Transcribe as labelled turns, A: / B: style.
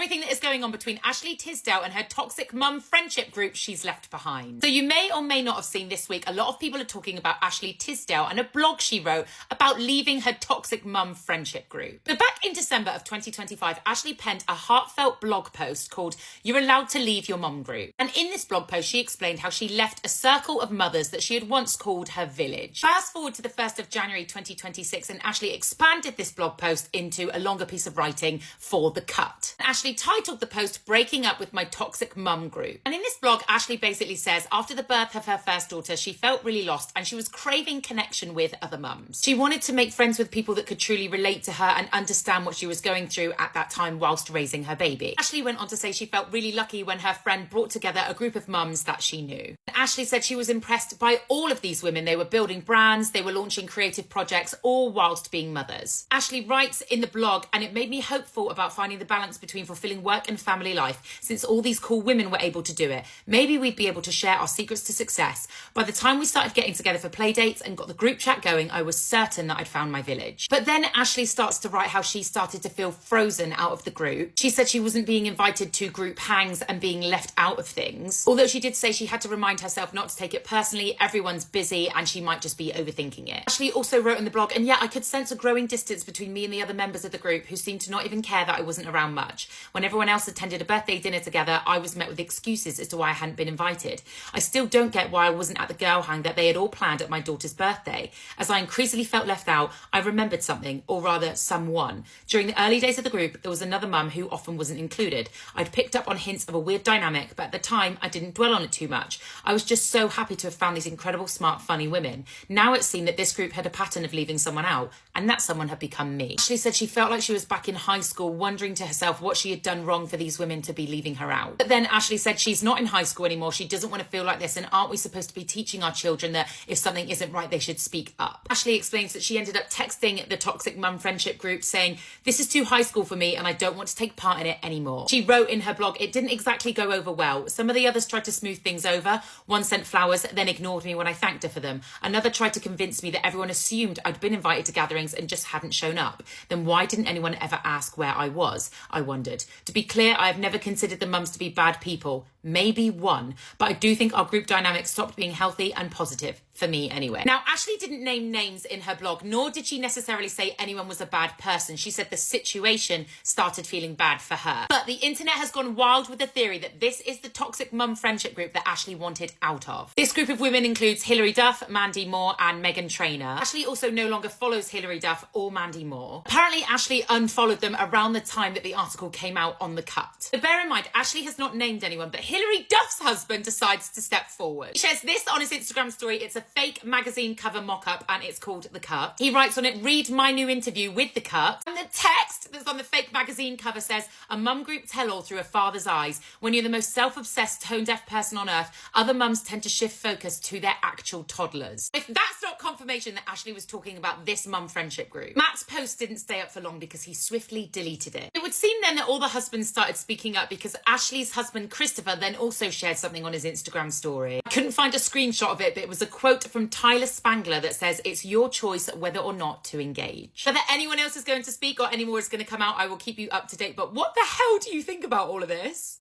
A: everything that is going on between Ashley Tisdale and her toxic mum friendship group she's left behind. So you may or may not have seen this week, a lot of people are talking about Ashley Tisdale and a blog she wrote about leaving her toxic mum friendship group. But back in December of 2025, Ashley penned a heartfelt blog post called "You're Allowed to Leave Your Mum Group." And in this blog post, she explained how she left a circle of mothers that she had once called her village. Fast forward to the 1st of January 2026, and Ashley expanded this blog post into a longer piece of writing for The Cut. Ashley titled the post "Breaking Up with My Toxic Mum Group." And in this blog, Ashley basically says after the birth of her first daughter, she felt really lost and she was craving connection with other mums. She wanted to make friends with people that could truly relate to her and understand what she was going through at that time whilst raising her baby. Ashley went on to say she felt really lucky when her friend brought together a group of mums that she knew. Ashley said she was impressed by all of these women. They were building brands, they were launching creative projects, all whilst being mothers. Ashley writes in the blog, "And it made me hopeful about finding the balance between fulfilling work and family life. Since all these cool women were able to do it, maybe we'd be able to share our secrets to success. By the time we started getting together for play dates and got the group chat going, I was certain that I'd found my village." But then Ashley starts to write how she started to feel frozen out of the group. She said she wasn't being invited to group hangs and being left out of things. Although she did say she had to remind herself not to take it personally, everyone's busy and she might just be overthinking it. Ashley also wrote in the blog, "And yet I could sense a growing distance between me and the other members of the group who seemed to not even care that I wasn't around much. When everyone else attended a birthday dinner together, I was met with excuses as to why I hadn't been invited. I still don't get why I wasn't at the girl hang that they had all planned at my daughter's birthday. As I increasingly felt left out, I remembered something, or rather someone. During the early days of the group, there was another mum who often wasn't included. I'd picked up on hints of a weird dynamic, but at the time I didn't dwell on it too much. I was just so happy to have found these incredible, smart, funny women. Now it seemed that this group had a pattern of leaving someone out, and that someone had become me." Ashley said she felt like she was back in high school, wondering to herself what she had done wrong for these women to be leaving her out. But then Ashley said she's not in high school anymore. She doesn't want to feel like this, and aren't we supposed to be teaching our children that if something isn't right, they should speak up? Ashley explains that she ended up texting the toxic mum friendship group saying, "This is too high school for me and I don't want to take part in it anymore." She wrote in her blog, "It didn't exactly go over well. Some of the others tried to smooth things over. One sent flowers, then ignored me when I thanked her for them. Another tried to convince me that everyone assumed I'd been invited to gatherings and just hadn't shown up. Then why didn't anyone ever ask where I was? I wondered. To be clear, I have never considered the mums to be bad people. Maybe one, but I do think our group dynamic stopped being healthy and positive. For me anyway." Now, Ashley didn't name names in her blog, nor did she necessarily say anyone was a bad person. She said the situation started feeling bad for her. But the internet has gone wild with the theory that this is the toxic mum friendship group that Ashley wanted out of. This group of women includes Hilary Duff, Mandy Moore, and Meghan Trainor. Ashley also no longer follows Hilary Duff or Mandy Moore. Apparently, Ashley unfollowed them around the time that the article came out on The Cut. So bear in mind, Ashley has not named anyone, but Hilary Duff's husband decides to step forward. He shares this on his Instagram story. It's a fake magazine cover mock-up and it's called The Cut. He writes on it, "Read my new interview with The Cut." And the text that's on the fake magazine cover says, "A mum group tell-all through a father's eyes. When you're the most self-obsessed, tone-deaf person on earth, other mums tend to shift focus to their actual toddlers." If that's not confirmation that Ashley was talking about this mum friendship group. Matt's post didn't stay up for long because he swiftly deleted it. It would seem then that all the husbands started speaking up because Ashley's husband Christopher then also shared something on his Instagram story. I couldn't find a screenshot of it, but it was a quote from Tyler Spangler that says, "It's your choice whether or not to engage." Whether anyone else is going to speak or any more is going to come out, I will keep you up to date. But what the hell do you think about all of this?